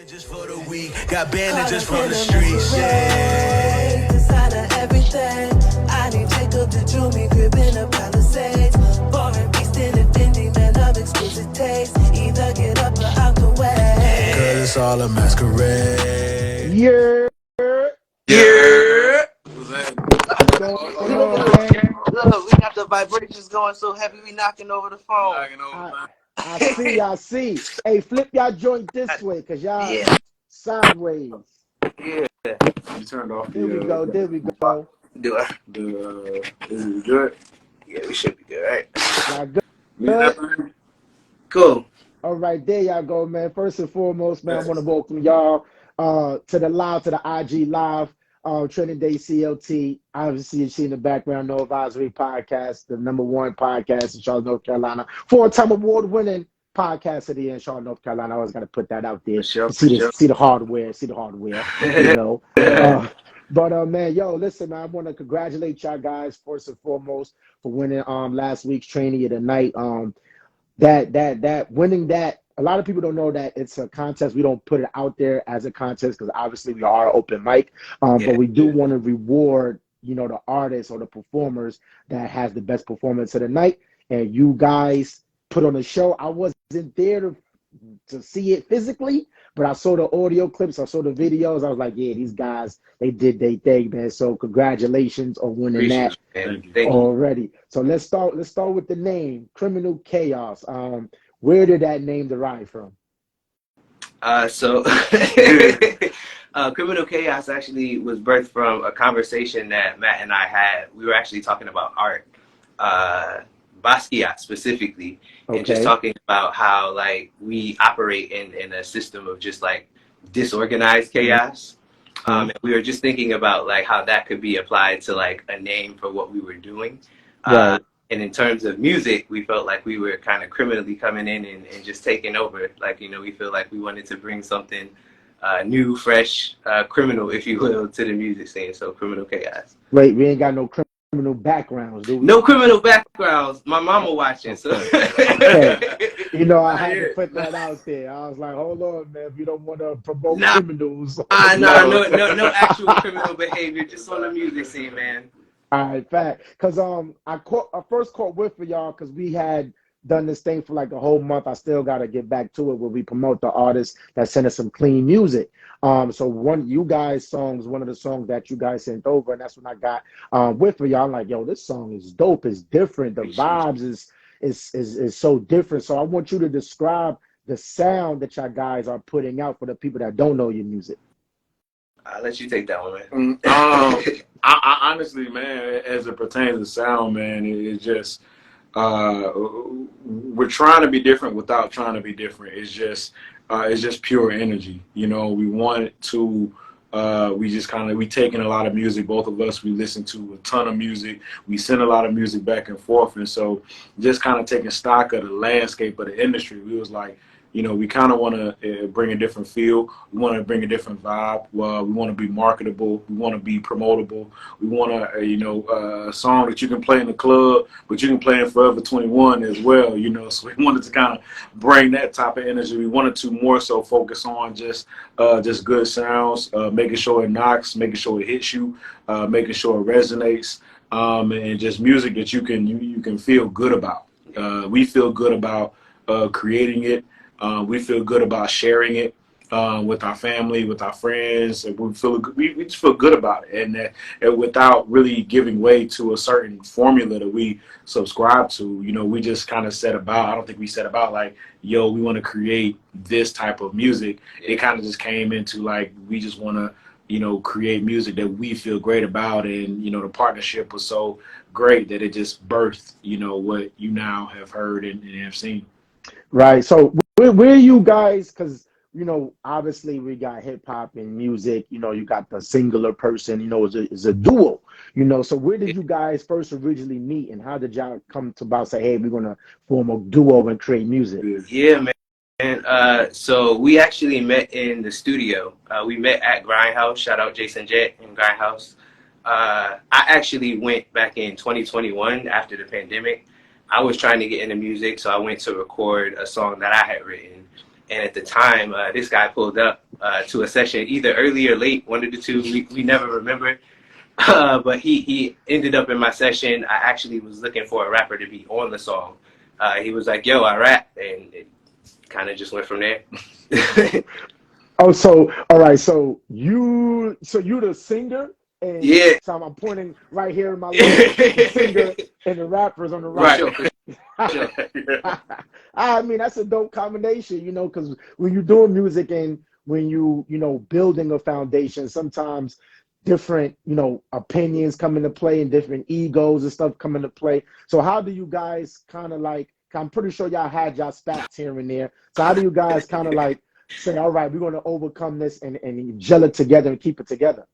Just for the week, got bandages from the streets. Yeah. Designer everything. I need Jacob to do me, crib in the Palisades. Foreign beast in the Fendi, man of exquisite taste. Either get up or out the way. Cause it's all a masquerade. Yeah. Yeah. What's going on, man? Look, we got the vibrations going so heavy, we knocking over the phone. I see. Hey, flip y'all joint this way, cause y'all sideways. Yeah. You turned off There we go. There we go. Do I? Is it good? Yeah, we should be good, right? Y'all good? Good. Cool. All right, there y'all go, man. First and foremost, man, I want to welcome y'all to the IG live. Training Day CLT. Obviously, you see in the background, No Advisory Podcast, the #1 podcast in Charlotte, North Carolina. 4-time award-winning podcast of the year in Charlotte, North Carolina. I always got to put that out there. Sure. See the hardware, you know. But man, yo, listen, man, I want to congratulate y'all guys first and foremost for winning last week's Trainee of the Night. Winning that. A lot of people don't know that it's a contest. We don't put it out there as a contest because obviously we are open mic. But we do want to reward, the artists or the performers that has the best performance of the night. And you guys put on a show. I wasn't there to see it physically, but I saw the audio clips. I saw the videos. I was like, yeah, these guys, they did their thing, man. So congratulations on winning that already. So let's start with the name, criminxlchaos. Where did that name derive from? criminxlchaos actually was birthed from a conversation that Matt and I had. We were actually talking about art, Basquiat specifically, and just talking about how like we operate in a system of just like disorganized chaos. And we were just thinking about like how that could be applied to like a name for what we were doing. Right. And in terms of music, we felt like we were kind of criminally coming in and just taking over. Like, we feel like we wanted to bring something new, fresh, criminal, if you will, to the music scene. So criminxlchaos. Wait, we ain't got no criminal backgrounds, do we? No criminal backgrounds. My mama watching, so. Okay. I had to put that out there. I was like, hold on, man. We don't want to promote criminals. No actual criminal behavior, just on the music scene, man. All right, fact. Because I first caught whiff for y'all because we had done this thing for like a whole month. I still got to get back to it where we promote the artists that send us some clean music. So one of the songs that you guys sent over, and that's when I got whiff for y'all. I'm like, yo, this song is dope. It's different. The vibes is so different. So I want you to describe the sound that y'all guys are putting out for the people that don't know your music. I'll let you take that one, man. I honestly, man, as it pertains to sound, man, it's just we're trying to be different without trying to be different. It's just pure energy. We want to. We taking a lot of music. Both of us, we listen to a ton of music. We send a lot of music back and forth, and so just kind of taking stock of the landscape of the industry. We was like, we kind of want to bring a different feel. We want to bring a different vibe. We want to be marketable. We want to be promotable. We want to, a song that you can play in the club, but you can play in Forever 21 as well, So we wanted to kind of bring that type of energy. We wanted to more so focus on just good sounds, making sure it knocks, making sure it hits you, making sure it resonates, and just music that you can feel good about. We feel good about creating it. We feel good about sharing it with our family, with our friends. And we just feel good about it, and without really giving way to a certain formula that we subscribe to. We just kind of set about. I don't think we set about like, yo, we want to create this type of music. It kind of just came into like we just want to create music that we feel great about, and the partnership was so great that it just birthed what you now have heard and have seen. Right. So where you guys, because obviously we got hip hop and music, you got the singular person, it's a duo, so where did you guys first originally meet, and how did y'all come to about say, hey, we're going to form a duo and create music? Yeah, man. So we actually met in the studio. We met at Grindhouse. Shout out Jason Jett in Grindhouse. I actually went back in 2021 after the pandemic. I was trying to get into music, so I went to record a song that I had written. And at the time, this guy pulled up to a session either early or late, one of the two. We never remember. But he ended up in my session. I actually was looking for a rapper to be on the song. He was like, "Yo, I rap," and it kind of just went from there. Oh, so all right, so you the singer, and Yeah. so I'm pointing right here in my list, the singer and the rappers on the right. Sure. I mean, that's a dope combination, because when you're doing music and when building a foundation, sometimes different, opinions come into play and different egos and stuff come into play. So how do you guys kind of like, I'm pretty sure y'all had y'all spats here and there. So how do you guys kind of like say, all right, we're going to overcome this and gel it together and keep it together?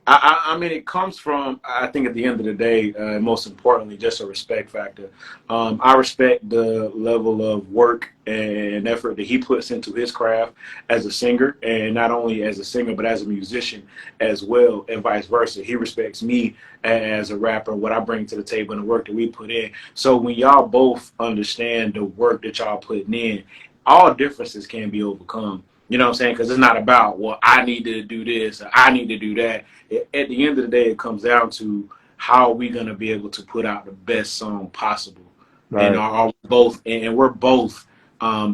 I mean, it comes from, I think at the end of the day, most importantly, just a respect factor. I respect the level of work and effort that he puts into his craft as a singer, and not only as a singer, but as a musician as well, and vice versa. He respects me as a rapper, what I bring to the table and the work that we put in. So when y'all both understand the work that y'all putting in, all differences can be overcome. You know what I'm saying? Because it's not about, well, I need to do this, or I need to do that. At the end of the day, it comes down to how are we going to be able to put out the best song possible. Right. And we're both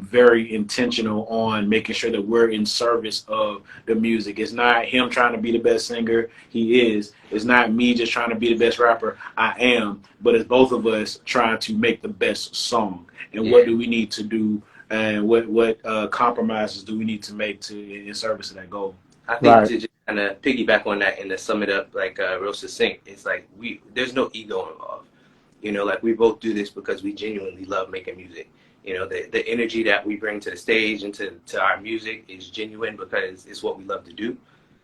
very intentional on making sure that we're in service of the music. It's not him trying to be the best singer. He is. It's not me just trying to be the best rapper. I am. But it's both of us trying to make the best song. And what do we need to do? And what compromises do we need to make in service of that goal? I think to just kind of piggyback on that and to sum it up like real succinct, it's like there's no ego involved. Like we both do this because we genuinely love making music. The energy that we bring to the stage and to our music is genuine because it's what we love to do.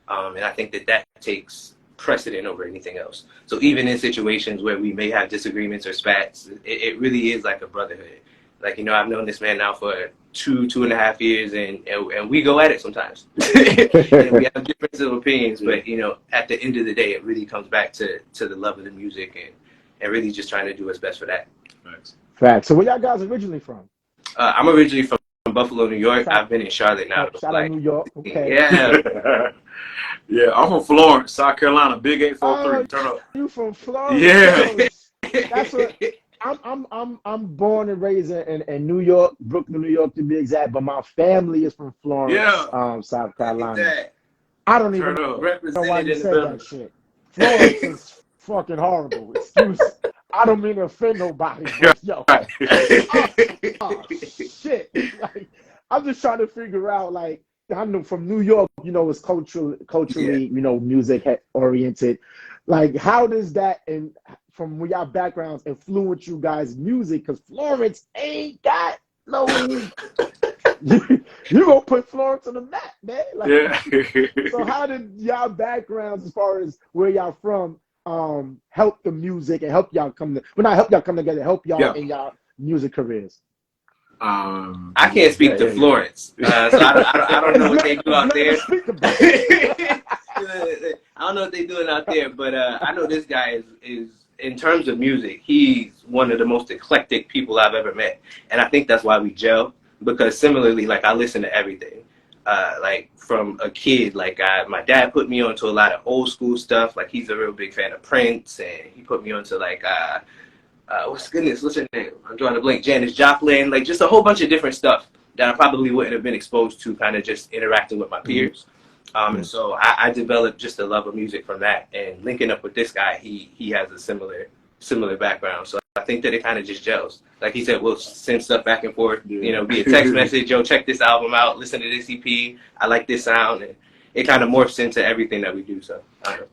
And I think that takes precedent over anything else. So even in situations where we may have disagreements or spats, it really is like a brotherhood. Like, I've known this man now for 2.5 years, and we go at it sometimes. And we have differences of opinions, but, at the end of the day, it really comes back to the love of the music and really just trying to do what's best for that. Facts. So where y'all guys originally from? I'm originally from Buffalo, New York. I've been in Charlotte now. Shout out New York. Okay. Yeah. Yeah, I'm from Florence, South Carolina. Big 843. Turn up. You from Florence? Yeah. That's what. I'm born and raised in New York, Brooklyn, New York to be exact, but my family is from Florence, South Carolina. I don't even know why you said that shit. Florence is fucking horrible. Excuse. I don't mean to offend nobody, but yo, shit. Like, I'm just trying to figure out, like, I know from New York, it's culturally, music oriented. Like, how does that and from y'all backgrounds influence you guys' music? Because Florence ain't got no. you gonna put Florence on the map, man. Like, yeah. So how did y'all backgrounds, as far as where y'all from, help the music and help y'all come together, help y'all in y'all music careers? I can't speak to Florence, so I don't know what they do out there. I don't know what they're doing out there, but I know this guy is in terms of music, he's one of the most eclectic people I've ever met, and I think that's why we gel. Because similarly, like, I listen to everything. Like, from a kid, like, my dad put me onto a lot of old school stuff. Like, he's a real big fan of Prince, and he put me onto, like, what's her name? I'm drawing a blank. Janis Joplin, like, just a whole bunch of different stuff that I probably wouldn't have been exposed to, kind of just interacting with my peers. And so I developed just a love of music from that. And linking up with this guy, he has a similar background. So I think that it kind of just gels. Like he said, we'll send stuff back and forth, via text message. Yo, check this album out. Listen to this EP. I like this sound. And it kind of morphs into everything that we do. So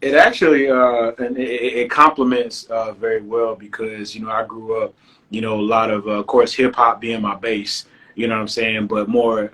it actually and it complements very well because I grew up a lot of course hip hop being my base, you know what I'm saying, but more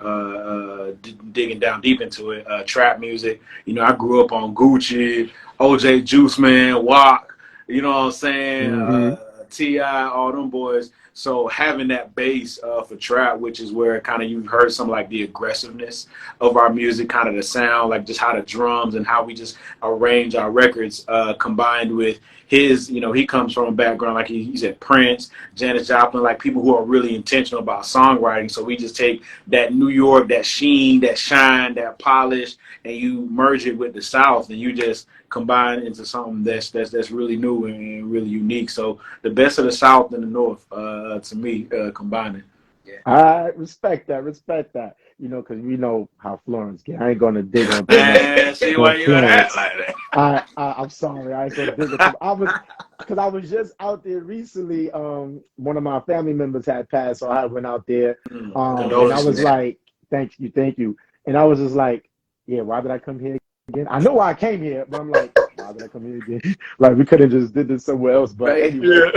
digging down deep into it, trap music. I grew up on Gucci, OJ Juice Man, WAP, you know what I'm saying, T.I., all them boys. So having that base for trap, which is where kind of you've heard some like the aggressiveness of our music, kind of the sound, like just how the drums and how we just arrange our records, combined with his, you know, he comes from a background like he said Prince, Janis Joplin, like people who are really intentional about songwriting. So we just take that New York, that sheen, that shine, that polish, and you merge it with the South, and you just combine into something that's really new and really unique. So the best of the South and the North, to me, combining. I respect that. Respect that. You know, because we know how Florence get. I ain't gonna dig on too much Man, see why on you gotta act Florence. like I'm sorry. I ain't gonna dig it. Because I was just out there recently. One of my family members had passed, so I went out there. And I was like, thank you. And I was just like, yeah, why did I come here again? I know why I came here, but I'm like, why did I come here again? Like, we could have just did this somewhere else. But anyway,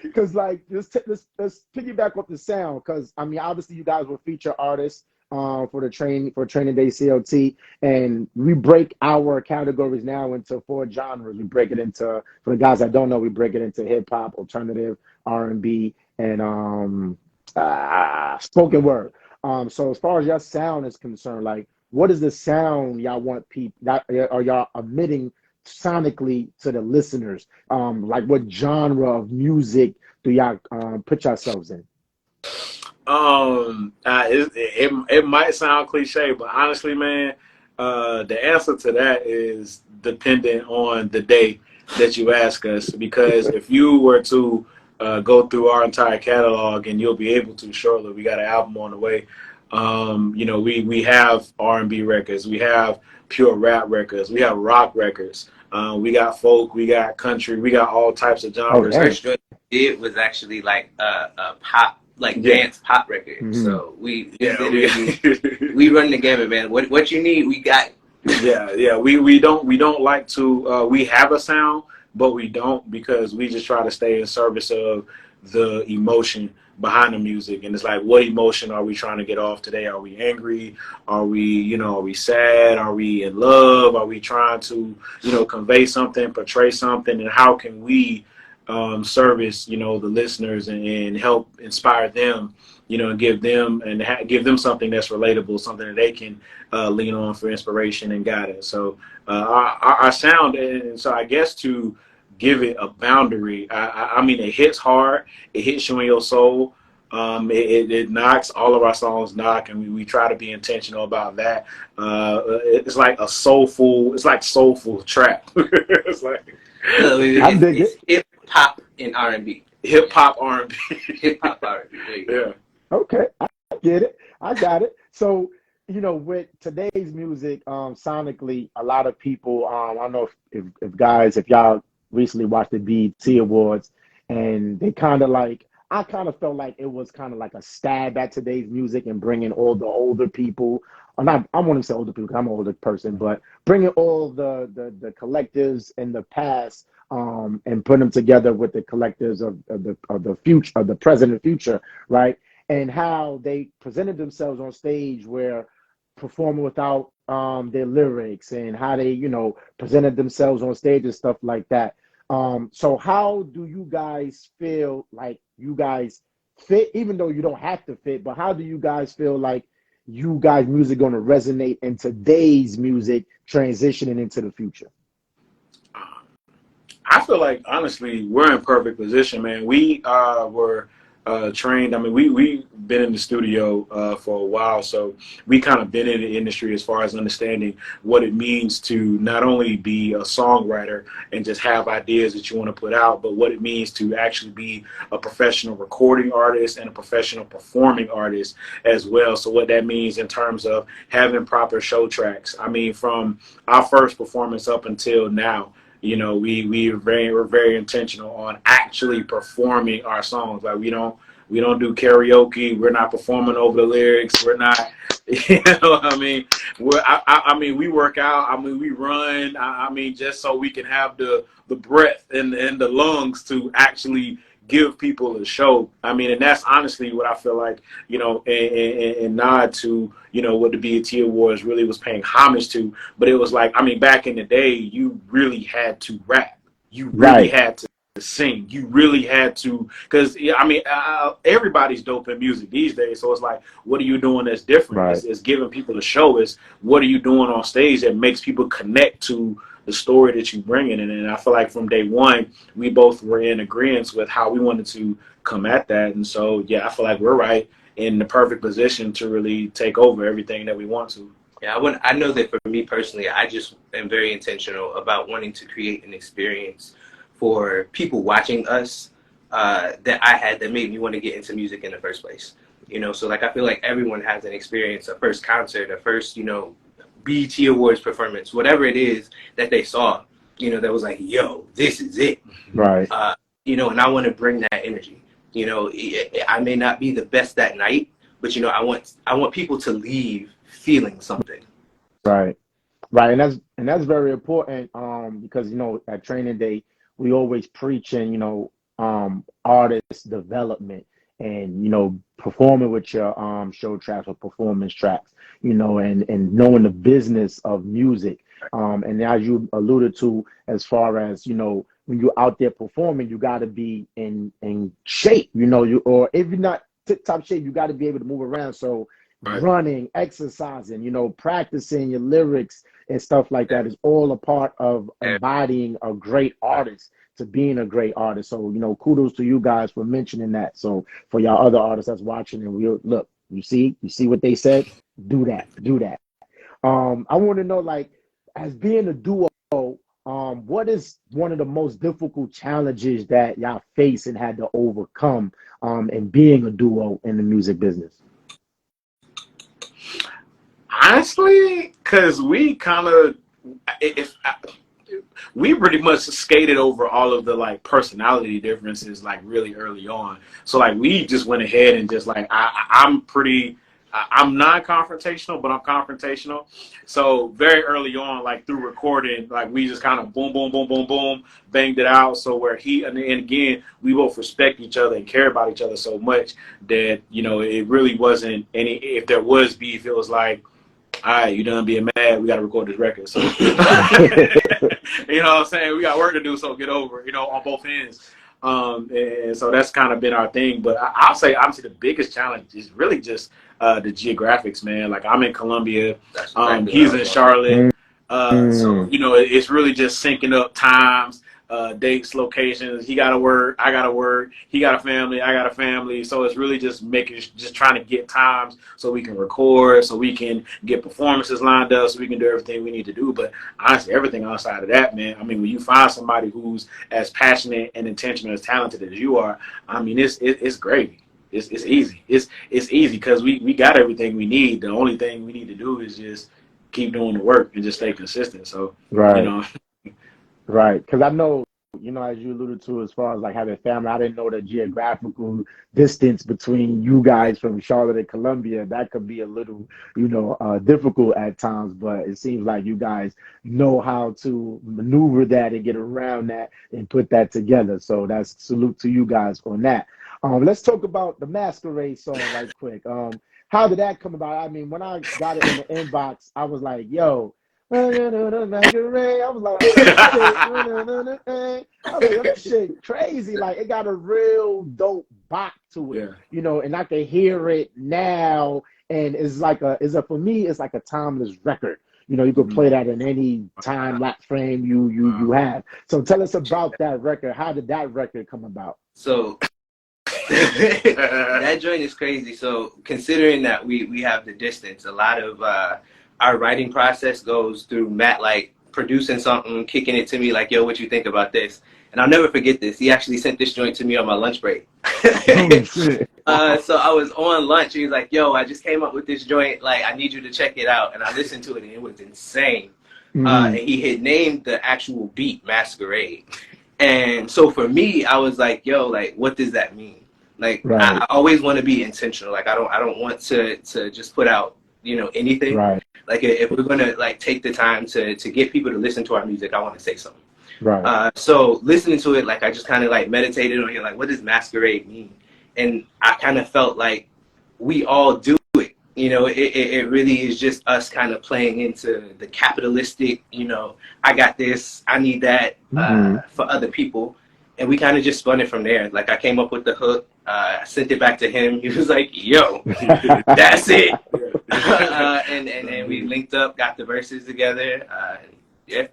because like, let's piggyback off the sound. Because I mean, obviously, you guys were feature artists for Training Day CLT, and we break our categories now into 4 genres. We break it into, for the guys that don't know, we break it into hip hop, alternative, R&B, and spoken word. So as far as your sound is concerned, like, what is the sound y'all want people that are y'all emitting sonically to the listeners? Like, what genre of music do y'all put yourselves in? It might sound cliche, but honestly, man, the answer to that is dependent on the day that you ask us. Because if you were to go through our entire catalog, and you'll be able to shortly, we got an album on the way. You know, we have R&B records, we have pure rap records, we have rock records, we got folk, we got country, we got all types of genres. First joint we did was actually like a pop, like dance pop record. Mm-hmm. So we we run the gamut, man. What you need, we got. We don't like to we have a sound, but we don't, because we just try to stay in service of the emotion behind the music. And it's like, what emotion are we trying to get off today? Are we angry? Are we sad? Are we in love? Are we trying to, convey something, portray something? And how can we service, the listeners, and help inspire them, and give them something that's relatable, something that they can lean on for inspiration and guidance. So our sound, and so I guess to give it a boundary, I mean, it hits hard, it hits you in your soul. It knocks. All of our songs knock, and we try to be intentional about that. It's like soulful trap. It's like it's hip hop and R&B. Hip hop R&B. Hip hop R&B. Yeah. Okay, I get it. I got it. So, with today's music, sonically, a lot of people, I don't know if y'all recently watched the BET Awards, and they I kind of felt like it was kind of like a stab at today's music and bringing all the older people. I want to say older people because I'm an older person, but bringing all the collectives in the past, and putting them together with the collectives of the future, of the present and future, right? And how they presented themselves on stage, where performing without their lyrics, and how they presented themselves on stage and stuff like that. So how do you guys feel like you guys fit, even though you don't have to fit, but how do you guys feel like you guys' music going to resonate in today's music transitioning into the future? I feel like, honestly, we're in perfect position, man. We were trained. I mean, we've been in the studio for a while, so we kind of been in the industry as far as understanding what it means to not only be a songwriter and just have ideas that you want to put out, but what it means to actually be a professional recording artist and a professional performing artist as well. So what that means in terms of having proper show tracks. I mean, from our first performance up until now, we're very intentional on actually performing our songs. Like, we don't do karaoke. We're not performing over the lyrics. We're not, I mean, we work out. I mean, we run. I mean, just so we can have the breath and the lungs to actually give people a show. I mean, and that's honestly what I feel like, and nod to, what the BET Awards really was paying homage to. But it was like, I mean, back in the day, you really had to rap. You really had to sing. You really had to, because I mean, everybody's dope in music these days. So it's like, what are you doing that's different? Right. It's giving people a show. Is what are you doing on stage that makes people connect to the story that you bring in? And I feel like from day one, we both were in agreement with how we wanted to come at that. And so, yeah, I feel like we're right in the perfect position to really take over everything that we want to. Yeah, I know that for me personally, I just am very intentional about wanting to create an experience for people watching us that I had that made me want to get into music in the first place. You know, so like I feel like everyone has an experience, a first concert, a first, you know, BET Awards performance, whatever it is that they saw, you know, that was like, yo, this is it. Right. You know, and I want to bring that energy. You know, I may not be the best that night, but, you know, I want people to leave feeling something. Right. Right. And that's very important because, you know, at Training Day, we always preaching, you know, artist development and, you know, performing with your show tracks or performance tracks, you know, and knowing the business of music. And as you alluded to, as far as, you know, when you're out there performing, you got to be in shape, you know, or if you're not tip-top shape, you got to be able to move around. So Right. running, exercising, you know, practicing your lyrics and stuff like that is all a part of embodying a great artist, to being a great artist. So, you know, kudos to you guys for mentioning that. So for y'all other artists that's watching, and we look, you see what they said? Do that. I want to know, like, as being a duo, what is one of the most difficult challenges that y'all face and had to overcome in being a duo in the music business? Honestly, because we kind of, we pretty much skated over all of the like personality differences like really early on. So like we just went ahead and just like I'm non-confrontational, but I'm confrontational. So very early on, like through recording, like we just kind of boom, boom, boom, boom, boom, banged it out. So where and again, we both respect each other and care about each other so much that, you know, it really wasn't any, if there was beef, it was like, all right, you done being mad, we got to record this record. So, you know what I'm saying? We got work to do, so get over, you know, on both ends. And so that's kind of been our thing. But I'll say, obviously, the biggest challenge is really just the geographics, man. Like, I'm in Columbia. He's in Charlotte. So, you know, it's really just syncing up times, dates, locations. He got to work. I got to work. He got a family. I got a family. So it's really just trying to get times so we can record, so we can get performances lined up, so we can do everything we need to do. But honestly, everything outside of that, man, I mean, when you find somebody who's as passionate and intentional, as talented as you are, I mean, it's gravy. It's easy. It's easy because we got everything we need. The only thing we need to do is just keep doing the work and just stay consistent. So, right. You know. Right. Because I know, you know, as you alluded to, as far as like having family, I didn't know the geographical distance between you guys from Charlotte and Columbia. That could be a little, you know, difficult at times, but it seems like you guys know how to maneuver that and get around that and put that together. So that's salute to you guys on that. Let's talk about the Masquerade song right quick. How did that come about? I mean, when I got it in the inbox, I was like, yo, Masquerade. I was like, that shit crazy. Like, it got a real dope bop to it, Yeah. you know, and I can hear it now. And it's like for me, it's like a timeless record. You know, you could play that in any time lapse frame you have. So tell us about that record. How did that record come about? So that joint is crazy. So considering that we have the distance, a lot of our writing process goes through Matt, like producing something, kicking it to me, like, yo, what you think about this? And I'll never forget this. He actually sent this joint to me on my lunch break. So I was on lunch. He was like, yo, I just came up with this joint. Like, I need you to check it out. And I listened to it, and it was insane. And he had named the actual beat Masquerade. And so for me, I was like, yo, like, what does that mean? Like, right. I always want to be intentional. Like, I don't want to just put out, you know, anything. Right. Like, if we're going to, like, take the time to get people to listen to our music, I want to say something. Right. So listening to it, like, I just kind of, like, meditated on it, like, what does masquerade mean? And I kind of felt like we all do it. You know, it really is just us kind of playing into the capitalistic, you know, I got this, I need that for other people. and we kind of just spun it from there. Like I came up with the hook, I sent it back to him. He was like, "Yo, that's it." And we linked up, got the verses together. Yeah.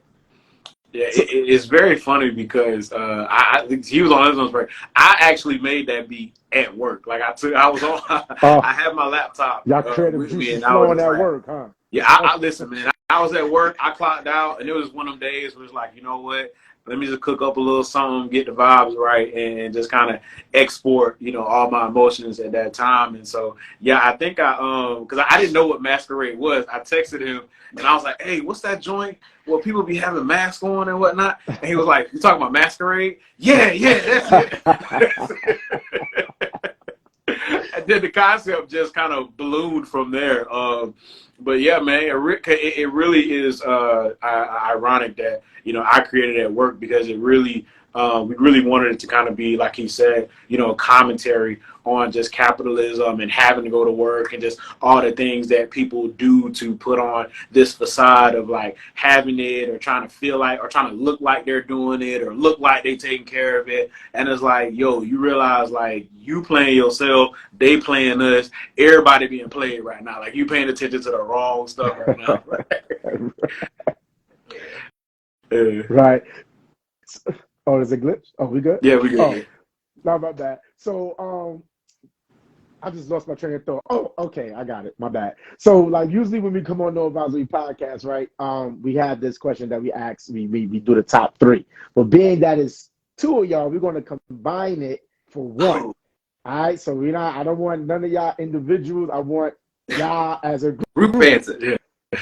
Yeah, it's very funny because he was on his own break. I actually made that beat at work. Like I was on. I had my laptop. Y'all creative with me, juices and I was flowing just at like, work, huh? Yeah, I listen, man. I was at work. I clocked out, and it was one of them days where it's like, you know what? Let me just cook up a little something, get the vibes right, and just kind of export, all my emotions at that time. And so, yeah, I think because I didn't know what Masquerade was. I texted him, and I was like, "Hey, what's that joint? Well, people be having masks on and whatnot." And he was like, "You talking about Masquerade?" Yeah, that's it. And then the concept just kind of ballooned from there. But yeah, man, it really is ironic that I created it at work, because it really we really wanted it to kind of be, like he said, a commentary on just capitalism and having to go to work and just all the things that people do to put on this facade of like having it, or trying to feel like, or trying to look like they're doing it, or look like they taking care of it. And it's like, yo, you realize like you playing yourself, they playing us, everybody being played right now. Like you paying attention to the wrong stuff right now. Right. Oh, there's a glitch? Oh, we good? Yeah, we good. Oh, not about that. So, I just lost my train of thought. Oh, okay, I got it. My bad. So, like, usually when we come on No Advisory Podcast, right, we have this question that we ask. We do the top 3. But being that it's 2 of y'all, we're going to combine it for 1. All right? So, I don't want none of y'all individuals. I want y'all as a group answer. Yeah.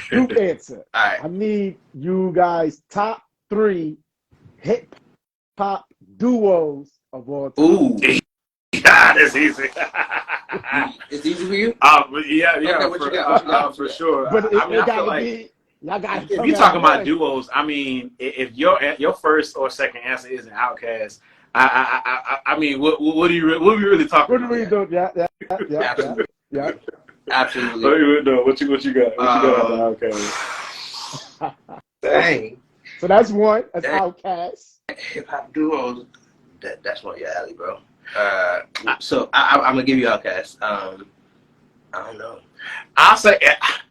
Group answer. All right. I need you guys top 3 hip-hop duos of all time. Ooh. Yeah, that's easy. It's easy for you? Yeah, okay, what you got? For sure. But I mean, I feel like, if you're talking about duos, I mean, if your first or second answer isn't Outkast, I mean, what are we really talking about? What are we doing? Yeah. Absolutely. What you got? What you got on Outkast? Dang. So that's 1. That's Outkast. Hip hop duos. That's one your alley, bro. So I'm gonna give you Outkast. I don't know. I'll say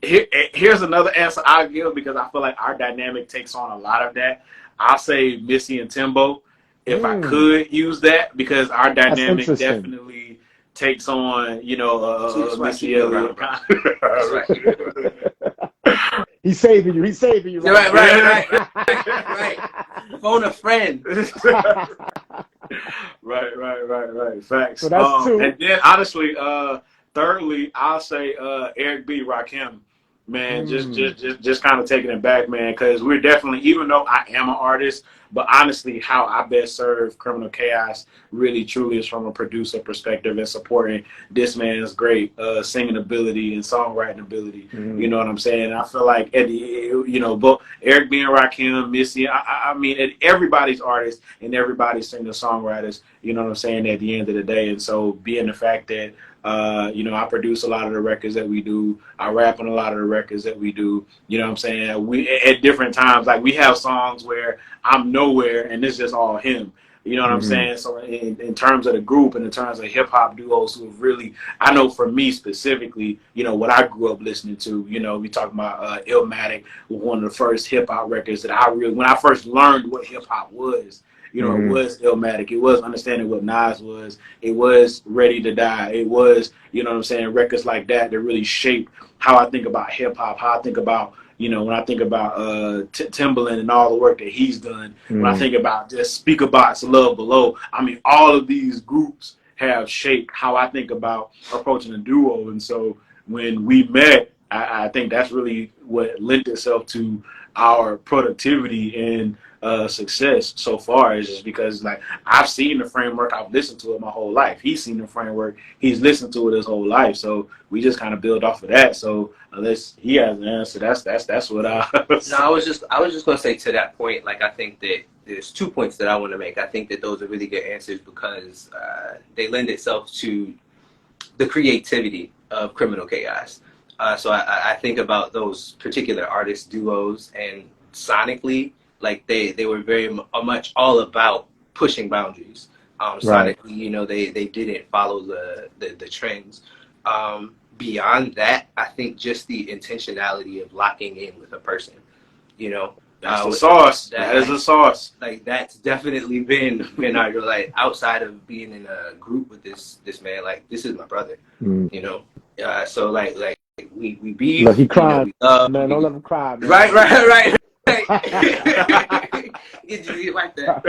here's another answer I'll give, because I feel like our dynamic takes on a lot of that. I'll say Missy and Timbo, if I could use that, because our dynamic definitely takes on, Missy Elliott. He's saving you. Right. Phone a friend. Right. Facts. So that's 2. And then honestly, thirdly, I'll say Eric B. Rakim. Man, just kind of taking it back, man, because we're definitely, even though I am an artist, but honestly, how I best serve Criminal Chaos really truly is from a producer perspective and supporting this man's great singing ability and songwriting ability. You know what I'm saying? I feel like both Eric B. and Rakim, Missy, I mean, everybody's artists and everybody's singer songwriters. You know what I'm saying? At the end of the day, and so being the fact that I produce a lot of the records that we do. I rap on a lot of the records that we do. You know what I'm saying? We at different times, like we have songs where I'm nowhere and it's just all him. You know what I'm saying? So in terms of the group and in terms of hip hop duos who have really, I know for me specifically, what I grew up listening to, we talk about Illmatic, one of the first hip hop records that when I first learned what hip hop was. It was Illmatic. It was understanding what Nas was. It was Ready to Die. It was, records like that really shaped how I think about hip hop, how I think about, when I think about Timbaland and all the work that he's done, when I think about just Speakerbots, Love Below, I mean, all of these groups have shaped how I think about approaching a duo. And so when we met, I think that's really what lent itself to our productivity and success so far, is just because like I've seen the framework, I've listened to it my whole life. He's seen the framework, he's listened to it his whole life. So we just kind of build off of that. So unless he has an answer, that's what I. No, I was just gonna say to that point. Like I think that there's 2 points that I want to make. I think that those are really good answers because they lend itself to the creativity of Criminal Chaos. So I think about those particular artist duos, and sonically, like they were very much all about pushing boundaries. Right. Sonically, you know, they didn't follow the trends. Beyond that, I think just the intentionality of locking in with a person, you know, That's the sauce. that That is the sauce. like that's definitely been our, like, outside of being in a group with this man, like, this is my brother, you know. So like we Look, he beef, you know, crying, we love, man. Don't let him cry, man. right. Get you like that.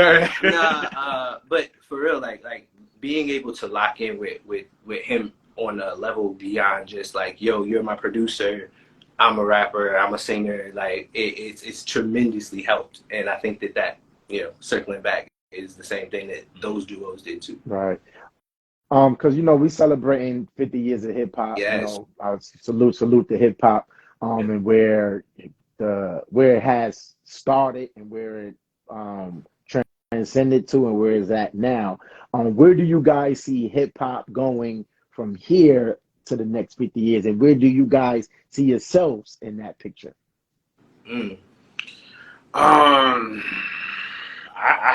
But for real, like being able to lock in with him on a level beyond just like, yo, you're my producer, I'm a rapper, I'm a singer. Like it's tremendously helped, and I think that you know, circling back, is the same thing that those duos did too. Right. Because you know we celebrating 50 years of hip hop. You Yes. know, I salute the hip hop, and where it has started and where it transcended to and where it's at now. Where do you guys see hip hop going from here to the next 50 years, and where do you guys see yourselves in that picture? Mm. I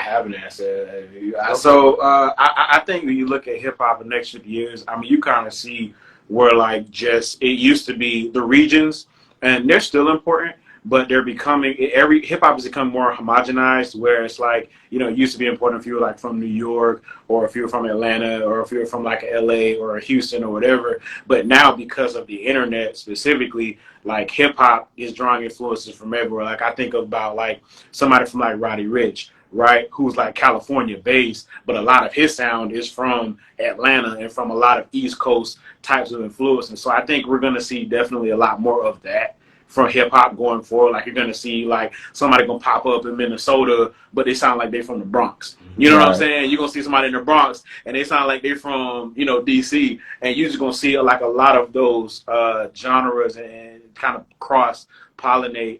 have an answer. So I think when you look at hip hop in the next 50 years, I mean, you kind of see where, like, just it used to be the regions, and they're still important, but they're becoming, every hip hop is becoming more homogenized, where it's like, you know, it used to be important if you were like from New York, or if you were from Atlanta, or if you were from like LA or Houston or whatever. But now, because of the internet specifically, like, hip hop is drawing influences from everywhere. Like, I think about like somebody from like Roddy Ricch, right, who's like California based, but a lot of his sound is from Atlanta and from a lot of East Coast types of influence. And so I think we're going to see definitely a lot more of that from hip hop going forward. Like, you're going to see like somebody going to pop up in Minnesota, but they sound like they're from the Bronx. You know what I'm saying? You're going to see somebody in the Bronx and they sound like they're from, you know, DC. And you're just going to see like a lot of those genres and kind of cross pollinate.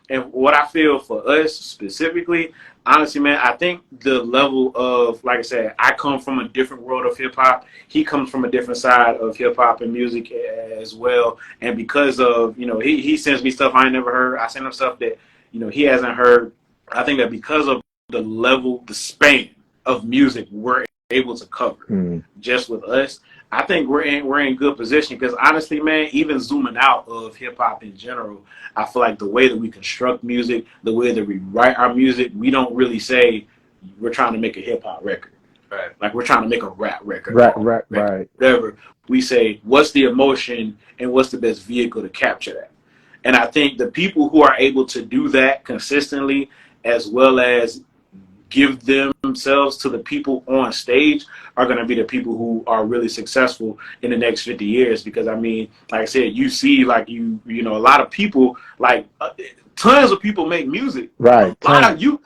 And what I feel for us specifically, honestly, man, I think the level of, like I said, I come from a different world of hip hop. He comes from a different side of hip hop and music as well. And because of, you know, he sends me stuff I ain't never heard. I send him stuff that, you know, he hasn't heard. I think that because of the level, the span of music we're able to cover just with us, I think we're in good position. Because honestly, man, even zooming out of hip hop in general, I feel like the way that we construct music, the way that we write our music, we don't really say we're trying to make a hip hop record. Right. Like, we're trying to make a rap record. Right. Whatever. We say, what's the emotion and what's the best vehicle to capture that? And I think the people who are able to do that consistently, as well as give themselves to the people on stage, are going to be the people who are really successful in the next 50 years. Because, I mean, like I said, you see, like, you know, a lot of people, like, tons of people make music. Right. A lot of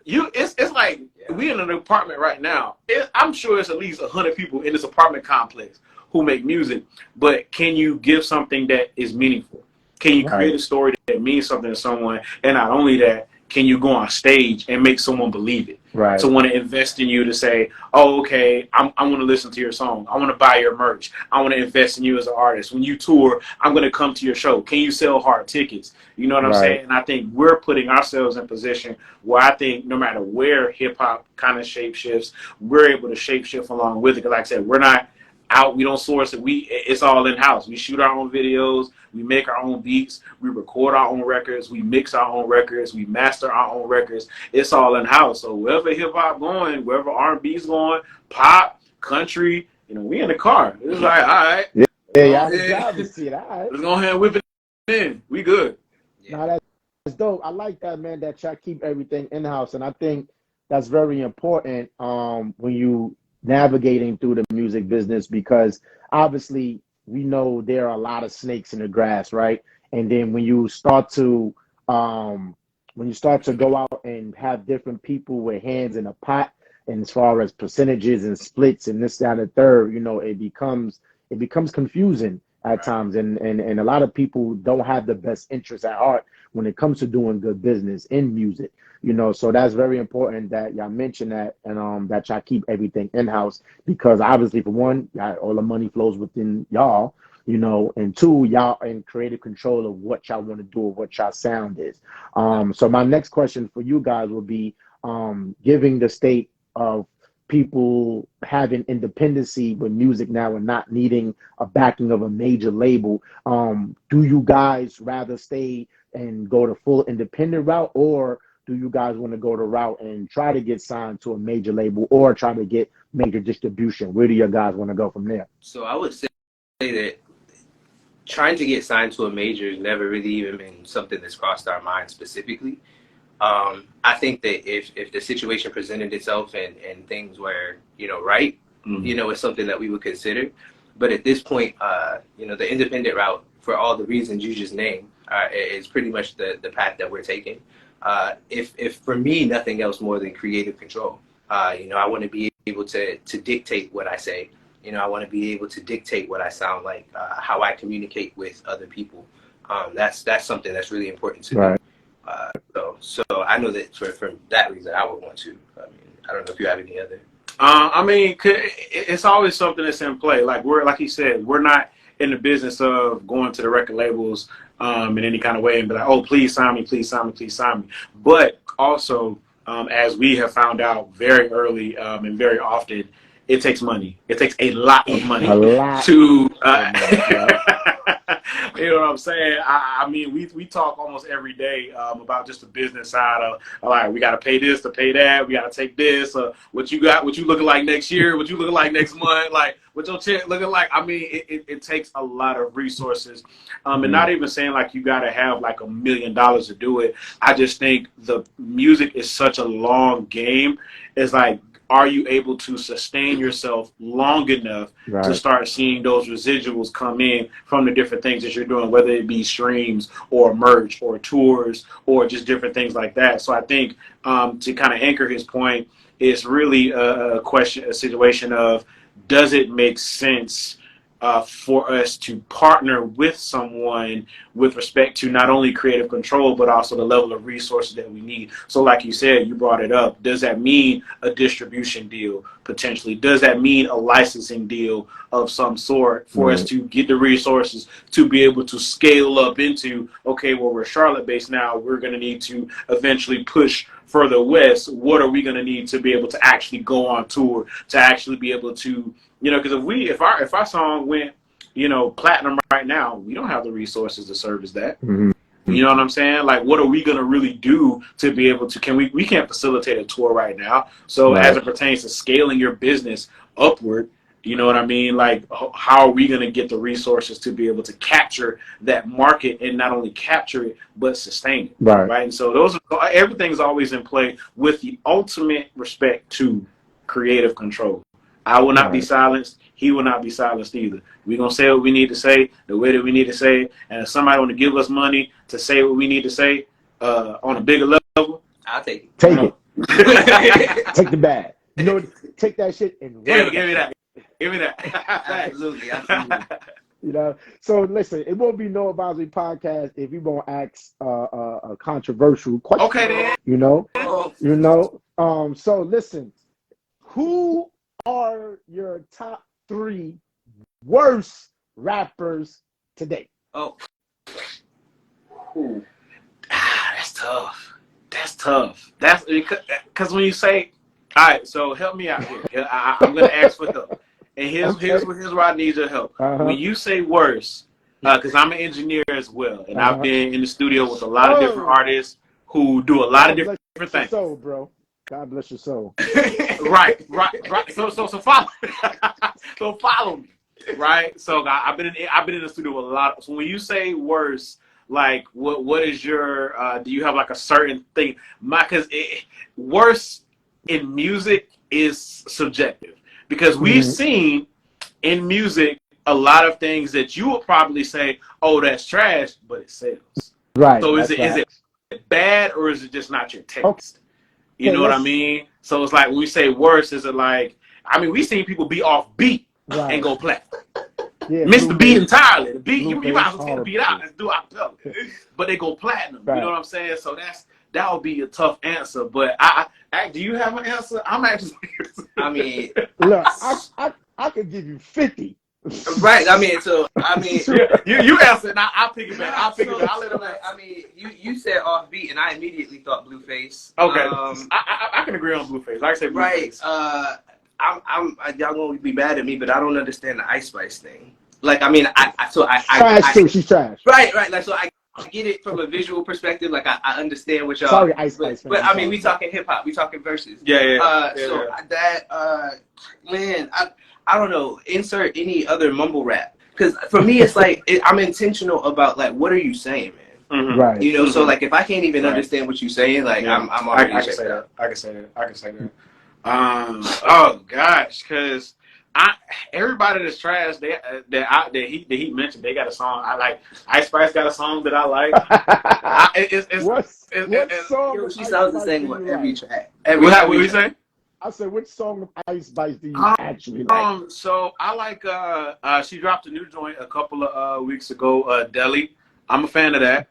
it's like, we in an apartment right now. I'm sure it's at least 100 people in this apartment complex who make music. But can you give something that is meaningful? Can you create a story that means something to someone? And not only that, can you go on stage and make someone believe it? Right. To want to invest in you, to say, oh, okay, I want to listen to your song. I want to buy your merch. I want to invest in you as an artist. When you tour, I'm going to come to your show. Can you sell hard tickets? You know what I'm saying? And I think we're putting ourselves in position where I think no matter where hip hop kind of shape shifts, we're able to shape shift along with it. Because, like I said, we're not out, we don't source it. It's all in house. We shoot our own videos, we make our own beats, we record our own records, we mix our own records, we master our own records. It's all in house. So wherever hip hop going, wherever R&B's going, pop, country, you know, we in the car. It's like, all right, Let's go ahead and whip it in. We good. Now that's dope. I like that, man, that y'all keep everything in house, and I think that's very important when you navigating through the music business, because obviously we know there are a lot of snakes in the grass, right? And then when you start to go out and have different people with hands in a pot, and as far as percentages and splits and this, that, and the third, you know, it becomes confusing at times, and a lot of people don't have the best interests at heart when it comes to doing good business in music. You know, so that's very important that y'all mention that, and that y'all keep everything in house, because obviously, for one, all the money flows within y'all, you know, and two, y'all in creative control of what y'all want to do or what y'all sound is. So my next question for you guys will be, giving the state of people having independency with music now and not needing a backing of a major label. Do you guys rather stay and go the full independent route, or do you guys want to go the route and try to get signed to a major label or try to get major distribution? Where do you guys want to go from there? So I would say that trying to get signed to a major has never really even been something that's crossed our mind specifically. I think that if the situation presented itself and things were, right, it's something that we would consider. But at this point, the independent route, for all the reasons you just named, is pretty much the path that we're taking. If for me, nothing else more than creative control. I want to be able to dictate what I say. I want to be able to dictate what I sound like, how I communicate with other people. That's something that's really important to me. So I know that for that reason, I would want to. I don't know if you have any other. It's always something that's in play. Like you said, we're not in the business of going to the record labels in any kind of way and be like, oh, please sign me, please sign me, please sign me. But also, as we have found out very early and very often, it takes money. It takes a lot of money to, you know what I'm saying? We talk almost every day about just the business side of, all right, we got to pay this to pay that. We got to take this. What you looking like next year? What you looking like next month? Like, what your check looking like? It takes a lot of resources. And not even saying like you got to have like $1 million to do it. I just think the music is such a long game. It's like, are you able to sustain yourself long enough to start seeing those residuals come in from the different things that you're doing, whether it be streams or merch or tours or just different things like that? So I think to kind of anchor his point, it's really a situation of, does it make sense for us to partner with someone with respect to not only creative control, but also the level of resources that we need? So like you said, you brought it up. Does that mean a distribution deal potentially? Does that mean a licensing deal of some sort for us to get the resources to be able to scale up into, okay, well, we're Charlotte based now. We're going to need to eventually push further west. What are we going to need to be able to actually go on tour, to actually be able to, because if our song went, platinum right now, we don't have the resources to service that. You know what I'm saying? Like, what are we going to really do to be able to, we can't facilitate a tour right now. So as it pertains to scaling your business upward, you know what I mean? Like, how are we going to get the resources to be able to capture that market and not only capture it, but sustain it? Right. And so everything's always in play with the ultimate respect to creative control. I will not be silenced. He will not be silenced either. We're going to say what we need to say, the way that we need to say it. And if somebody want to give us money to say what we need to say on a bigger level, I'll take it. Take it. Take the bag. Take that shit and give me that. Give me that. Absolutely. So listen, it won't be no advisory podcast if we won't ask a controversial question. Okay, then. So listen, who are your top 3 worst rappers today? That's tough. That's because when you say, all right, so help me out here. I'm going to ask for help. And here's where I need your help. When you say worse, because I'm an engineer as well, and I've been in the studio with a lot of different artists who do a lot of different things. Soul, bro. God bless your soul. Right. So follow. So follow me. Right. So I've been in the studio with a lot. So when you say worse, like what is your? Do you have like a certain thing? Because worse in music is subjective. Because we've seen in music a lot of things that you would probably say, oh, that's trash, but it sells. Right. So is it bad, or is it just not your taste? Okay. You know what I mean? So it's like, when we say worse, is it like, we've seen people be off beat and go platinum. Miss the beat entirely. The beat, you might as well take the beat out and do acapella. But they go platinum. You know what I'm saying? So that would be a tough answer. But do you have an answer? I'm actually. Look, I could give you 50. Right. I mean, you answered. Now I'll piggyback. I'll piggyback. I'll let him. I mean, you said offbeat, and I immediately thought Blueface. Okay. I can agree on Blueface. Like I said, Blueface. Right. Y'all gonna be mad at me, but I don't understand the Ice Spice thing. Like, I mean, trash too. She's trash. Right. Like, so I get it from a visual perspective. Like, I understand what y'all. Sorry, Ice Spice. But I mean, we talking hip hop. We talking verses. Yeah. Man, I don't know. Insert any other mumble rap, because for me, it's like I'm intentional about like, what are you saying, man? Mm-hmm. Right. You know, so like if I can't even understand what you're saying, like I'm already. I can say that. I can say that. Oh gosh, because everybody that's trash that he mentioned, they got a song I like. Ice Spice got a song that I like. What song? Yo, she sounds the same on every track. What do you say? I said, which song of Ice Spice do you actually like? So I like she dropped a new joint a couple of weeks ago, Deli. I'm a fan of that.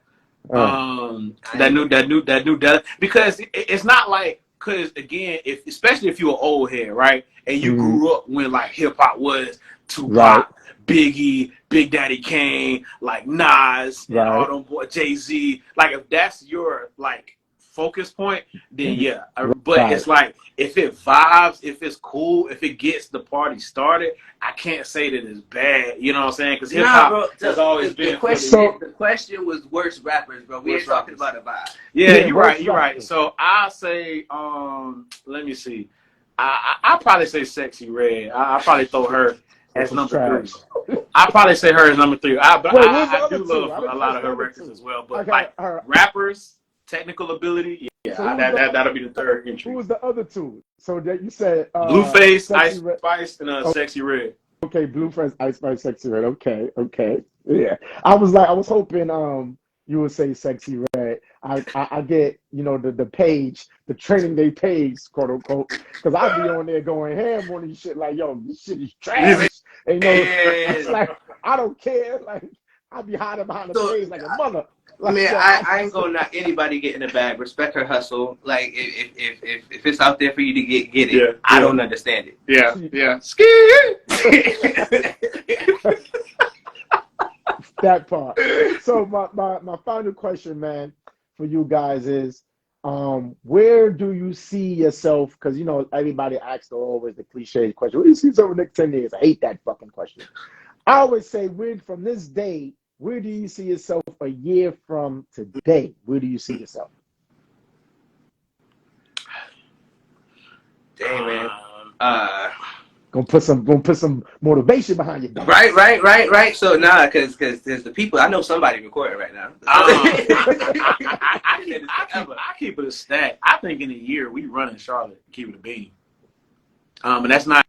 That new Deli, because it's not like, because again, especially if you're an old head, right, and you grew up when like hip hop was Tupac, Biggie, Big Daddy Kane, like Nas, and all them boys, Jay-Z. Like if that's your like focus point, then yeah. But it's like, if it vibes, if it's cool, if it gets the party started, I can't say that it's bad. You know what I'm saying? Because hip hop has always been. The question was worst rappers, bro. We ain't talking about a vibe. Yeah, you're right. So I say, let me see. I probably say Sexy Red. I probably throw her as number 3. I probably say her as number 3. But I do love a lot of her records as well. But like rappers, technical ability, so that'll be the third entry. Who was the other 2? So that you said Blueface, Ice Spice, and Sexy Red. Okay, Blueface, Ice Spice, Sexy Red. Okay. Yeah. I was hoping you would say Sexy Red. I get, you know, the page, the training day page, quote unquote, because I be on there going ham on these shit like, yo, this shit is trash. And you know, it's like, I don't care. Like, I be hiding behind the page like a mother. Like, man, I ain't gonna not anybody get in the bag. Respect her hustle. Like if it's out there for you to get it, I don't understand it. Yeah. That part. So my final question, man, for you guys is, where do you see yourself? Because you know everybody asks always the cliche question. Where do you see yourself in the next 10 years? I hate that fucking question. I always say, from this day, where do you see yourself a year from today? Where do you see yourself? Dang, man. Gonna put some motivation behind you. Right. So because there's the people. I know somebody recording right now. I keep it a stack. I think in a year we run in Charlotte, keep it a bean. And that's not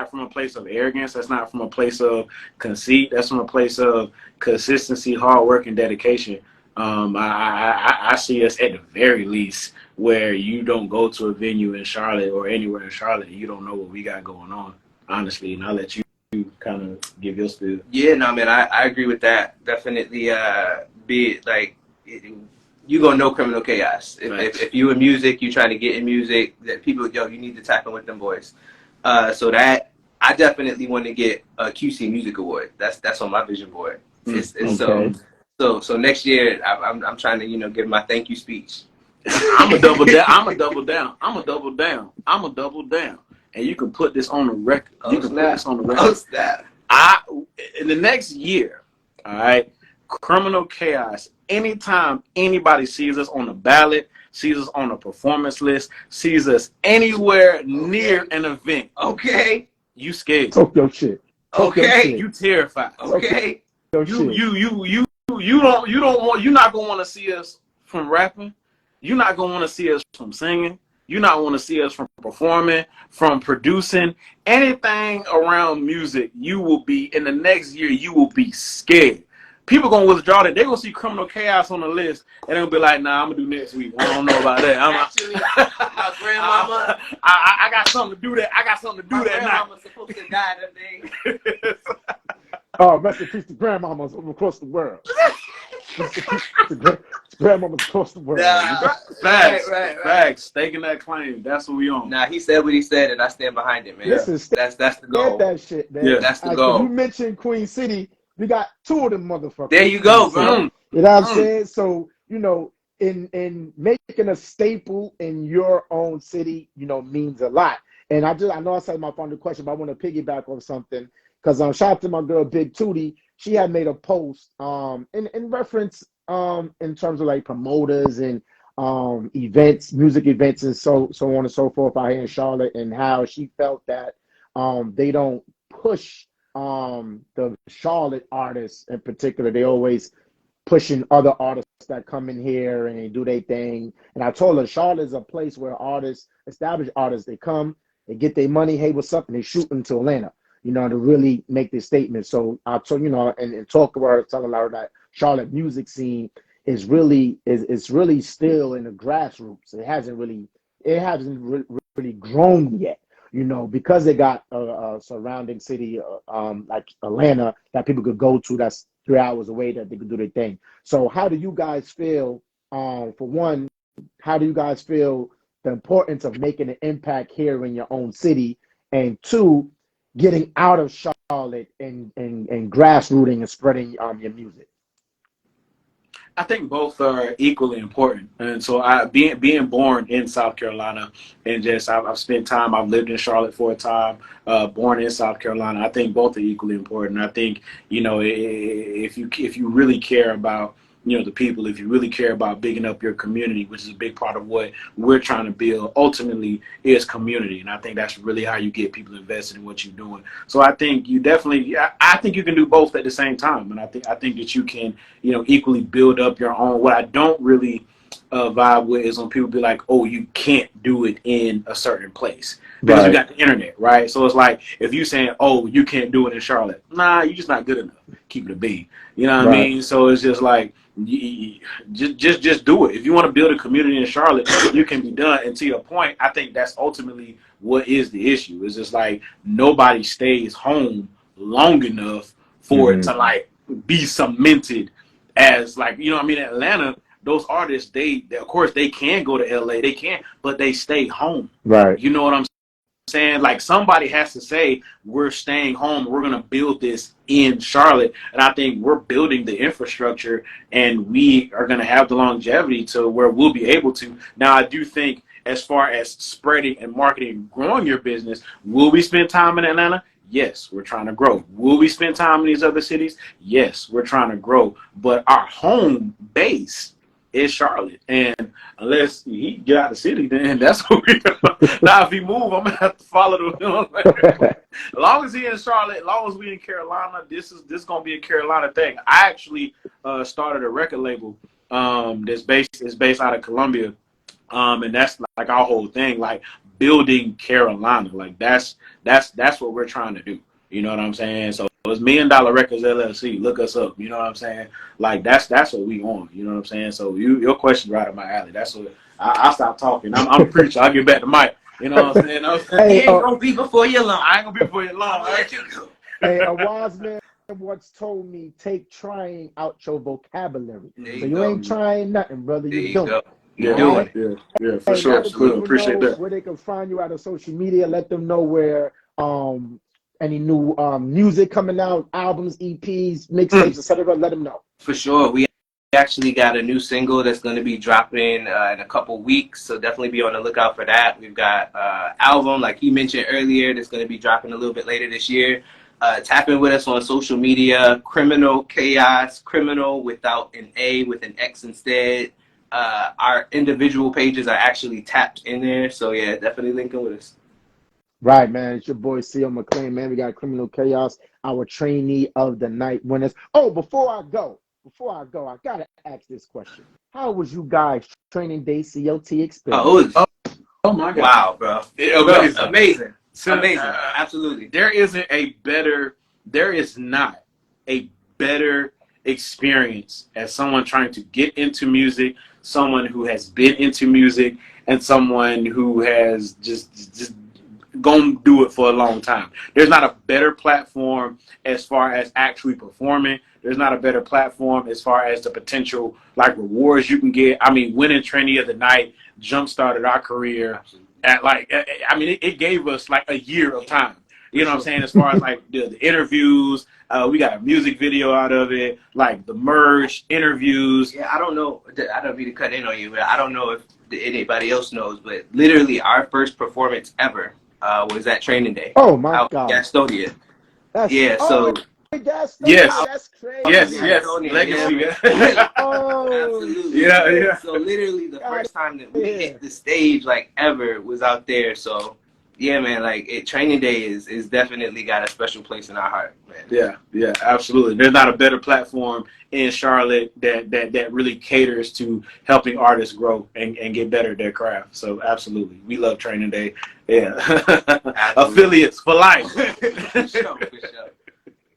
from a place of arrogance. That's not from a place of conceit. That's from a place of consistency, hard work, and dedication. I see us at the very least where you don't go to a venue in Charlotte or anywhere in Charlotte and you don't know what we got going on, honestly. And I'll let you kind of give your spiel. Yeah, no, man, I agree with that. Definitely be it like you gonna know Criminal Chaos. If you in music, you trying to get in music, that people, yo, you need to tap in with them boys. So that I definitely want to get a QC Music Award. That's on my vision board. Okay. So next year I'm trying to, you know, give my thank you speech. I'm a double down. And you can put this on the record. In the next year, all right, Criminal Chaos, anytime anybody sees us on the ballot, sees us on a performance list, sees us anywhere near an event, okay, you scared. Talk your shit. You terrified. Okay. You're not gonna want to see us from rapping. You're not gonna want to see us from singing. You're not want to see us from performing, from producing, anything around music. You will be, in the next year, you will be scared. People gonna withdraw that. They're gonna see Criminal Chaos on the list, and they're gonna be like, "Nah, I'm gonna do next week. I don't know about that." My grandmama, I got something to do that. My grandmama's supposed to die that day. Oh, rest in peace to grandmamas across the world. grandmamas across the world. Nah. Facts, Right. facts. Staking that claim. That's what we on. Nah, he said what he said, and I stand behind it, man. Yeah. Listen, That's the get goal. that shit, man. Yeah. That's the Because you goal. mentioned Queen City, we got two of them motherfuckers. There you in go, the city. bro. You know what I'm saying? So, you know, in making a staple in your own city, you know, means a lot. And I know I said my final question, but I want to piggyback on something because shout out to my girl Big Tootie. She had made a post in reference in terms of like promoters and events, music events, and so on and so forth out here in Charlotte, and how she felt that they don't push the Charlotte artists in particular. They always pushing other artists that come in here and they do their thing. And I told her Charlotte is a place where artists, established artists, they come, they get their money, hey, what's up, and they shoot into Atlanta, you know, to really make their statement. So I told, you know, and talk about her, telling her that Charlotte music scene is really still in the grassroots. It hasn't really grown yet, you know, because they got a surrounding city like Atlanta that people could go to that's 3 hours away that they could do their thing. So how do you guys feel, for one, how do you guys feel the importance of making an impact here in your own city, and two, getting out of Charlotte and grassrooting and spreading your music? I think both are equally important, and so being born in South Carolina, and just I've spent time. I've lived in Charlotte for a time. Born in South Carolina, I think both are equally important. I think, you know, if you really care about, you know, the people, if you really care about bigging up your community, which is a big part of what we're trying to build, ultimately is community. And I think that's really how you get people invested in what you're doing. So I think you definitely, I think you can do both at the same time. And I think that you can, you know, equally build up your own. What I don't really vibe with is when people be like, oh, you can't do it in a certain place because you got the internet, right? So it's like, if you saying, oh, you can't do it in Charlotte, nah, you're just not good enough. Keep it a B. You know what I mean? So it's just like, just do it. If you want to build a community in Charlotte, you can be done. And to your point, I think that's ultimately what is the issue. It's just like nobody stays home long enough for it to like be cemented as, like, you know what I mean? In Atlanta, those artists, they of course they can go to LA, they can, but they stay home. Right. You know what I'm saying? Like, somebody has to say, we're staying home, we're going to build this in Charlotte. And I think we're building the infrastructure, and we are going to have the longevity to where we'll be able to. Now, I do think as far as spreading and marketing and growing your business, will we spend time in Atlanta? Yes, we're trying to grow. Will we spend time in these other cities? Yes, we're trying to grow. But our home base is Charlotte, and unless he get out of the city, then that's what we do. Now, if he move, I'm gonna have to follow the. You know, as long as he in Charlotte, as long as we in Carolina, this gonna be a Carolina thing. I actually started a record label that's based out of Columbia, and that's like our whole thing, like building Carolina. Like that's what we're trying to do. You know what I'm saying? So it's $1 Million Records LLC. Look us up. You know what I'm saying? Like that's what we on. You know what I'm saying? So your question's right up my alley. That's what I stop talking. I'm a preacher. I'll get back to Mike. You know what I'm saying? Hey, he ain't gonna be before you long. I ain't gonna be before you long. I'll let you go. Hey, a wise man once told me, take trying out your vocabulary. So you ain't trying nothing, brother. You don't. Yeah, for sure. Absolutely. Appreciate that. Where they can find you out of social media. Let them know where any new music coming out, albums, EPs, mixtapes, etc. Let them know. For sure. We actually got a new single that's going to be dropping in a couple weeks, so definitely be on the lookout for that. We've got album, like he mentioned earlier, that's going to be dropping a little bit later this year. Tap in with us on social media, criminxlchaos, criminal without an A, with an X instead. Our individual pages are actually tapped in there, so yeah, definitely link in with us. Right, man. It's your boy Mrceomcclain, man. We got criminxlchaos, our trainee of the night winners. Oh, before I go, I gotta ask this question. How was you guys training day CLT experience? Oh my God. Wow, bro. Amazing. Absolutely. There is not a better experience as someone trying to get into music, someone who has been into music, and someone who has just gonna do it for a long time. There's not a better platform as far as actually performing there's not a better platform as far as the potential like rewards you can get. I mean, winning Trainee of the Night jump started our career at like, I mean, it gave us like a year of time. You know what I'm saying? As far as like the interviews, we got a music video out of it, like the merge interviews. Yeah, I don't know. I don't mean to cut in on you, but I don't know if anybody else knows, but literally our first performance ever was at Training Day. Oh my out God. in Gastonia. That's, Yeah, so Gastonia, Yes. that's crazy. Yes, Gastonia, legacy. yeah. Oh, Absolutely. Yeah. So literally the Got first time that we yeah. hit the stage like ever was out there. So yeah, man, like Training Day is definitely got a special place in our heart, man. Yeah, absolutely. There's not a better platform in Charlotte that really caters to helping artists grow and get better at their craft. So absolutely, we love Training Day. Yeah, affiliates for life. For sure.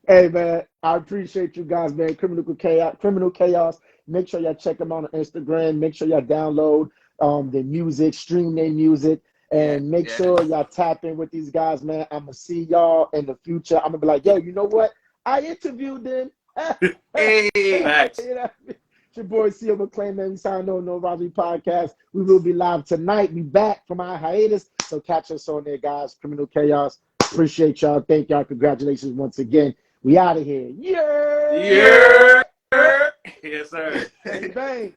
Hey man, I appreciate you guys, man. Criminal Chaos. Make sure y'all check them out on Instagram. Make sure y'all download their music, stream their music, and make sure y'all tap in with these guys, man. I'm gonna see y'all in the future. I'm gonna be like, yo, you know what? I interviewed them. Hey, Facts. You know, it's your boy Mrceomcclain, man. We signed on No Advisory Podcast. We will be live tonight. We back from our hiatus, so catch us on there, guys. Criminal Chaos. Appreciate y'all. Thank y'all. Congratulations once again. We out of here. Yeah. Yeah. Yes, sir. Bang, bang.